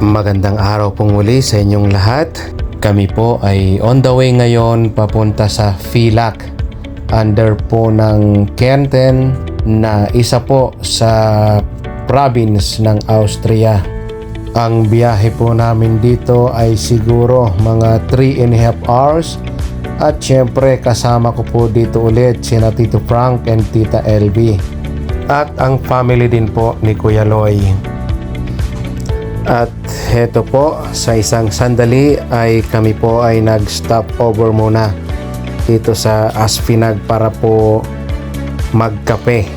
Magandang araw pong muli sa inyong lahat. Kami po ay on the way ngayon papunta sa Villach, under po ng Kärnten na isa po sa province ng Austria. Ang biyahe po namin dito ay siguro mga 3.5 hours at syempre kasama ko po dito ulit sina Tito Frank and Tita LB at ang family din po ni Kuya Loy. At heto po, sa isang sandali ay kami po ay nag-stop over muna dito sa Aspinag para po magkape.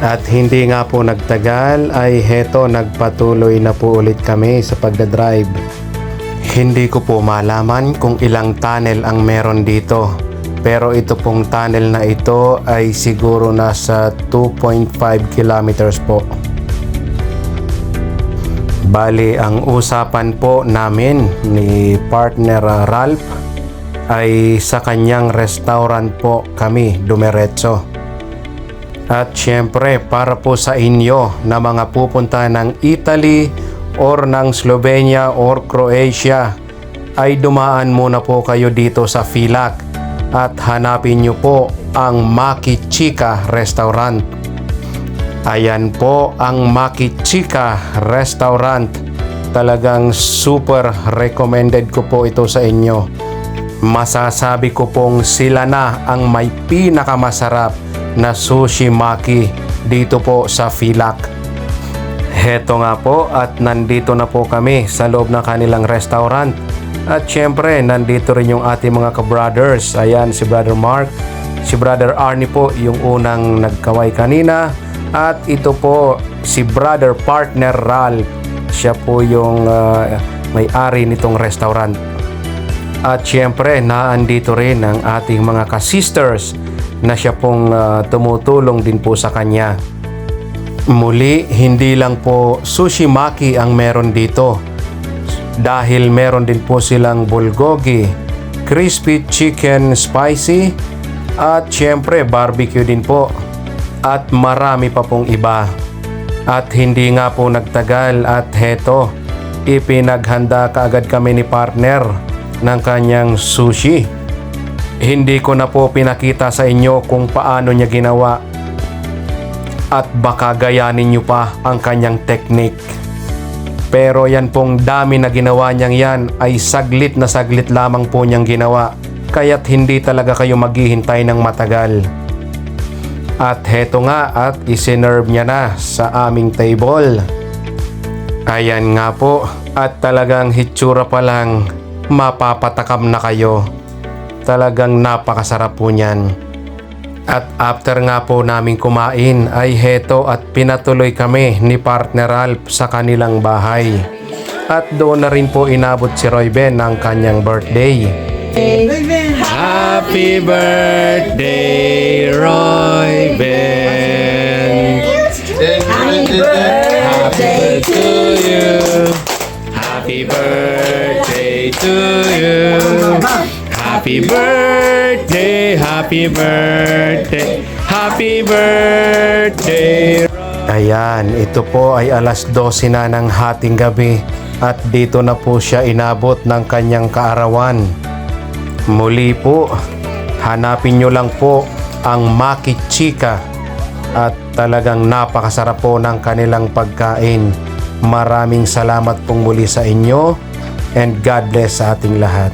At hindi nga po nagtagal ay heto nagpatuloy na po ulit kami sa pagdadrive. Hindi ko po malaman kung ilang tunnel ang meron dito, pero ito pong tunnel na ito ay siguro nasa 2.5 kilometers po. Bali, ang usapan po namin ni partner Ralph ay sa kanyang restaurant po kami dumiretso. At syempre para po sa inyo na mga pupunta ng Italy or ng Slovenia or Croatia ay dumaan muna po kayo dito sa Villach at hanapin nyo po ang Maki Chica Restaurant. Ayan po ang Maki Chica Restaurant. Talagang super recommended ko po ito sa inyo. Masasabi ko pong sila na ang may pinakamasarap na sushi maki dito po sa Villach. Heto nga po at nandito na po kami sa loob ng kanilang restaurant. At syempre nandito rin yung ating mga ka-brothers. Ayan si Brother Mark, si Brother Arnie po yung unang nagkaway kanina. At ito po si Brother Partner Ralph. Siya po yung may-ari nitong restaurant. At syempre naandito rin ang ating mga ka-sisters na siya pong tumutulong din po sa kanya. Muli, hindi lang po sushi maki ang meron dito, dahil meron din po silang bulgogi, crispy chicken spicy, at syempre barbecue din po, at marami pa pong iba. At hindi nga po nagtagal at heto, ipinaghanda kaagad kami ni partner ng kanyang sushi. Hindi ko na po pinakita sa inyo kung paano niya ginawa at baka gayanin nyo pa ang kanyang technique. Pero yan pong dami na ginawa niyang yan ay saglit na saglit lamang po niyang ginawa, kaya't hindi talaga kayo maghihintay ng matagal. At heto nga at isinerve niya na sa aming table. Ayan nga po at talagang hitsura pa lang mapapatakam na kayo. Talagang napakasarap po niyan. At after nga po namin kumain ay heto at pinatuloy kami ni partner Ralph sa kanilang bahay. At doon na rin po inabot si Roy Ben ng kanyang birthday. Happy birthday Roy Ben! Happy birthday to you! Happy birthday to you! Happy birthday, happy birthday, happy birthday. Ayan, ito po ay alas 12 na ng hating gabi at dito na po siya inabot ng kanyang kaarawan. Muli po, hanapin nyo lang po ang Maki Chica at talagang napakasarap po ng kanilang pagkain. Maraming salamat pong muli sa inyo and God bless sa ating lahat.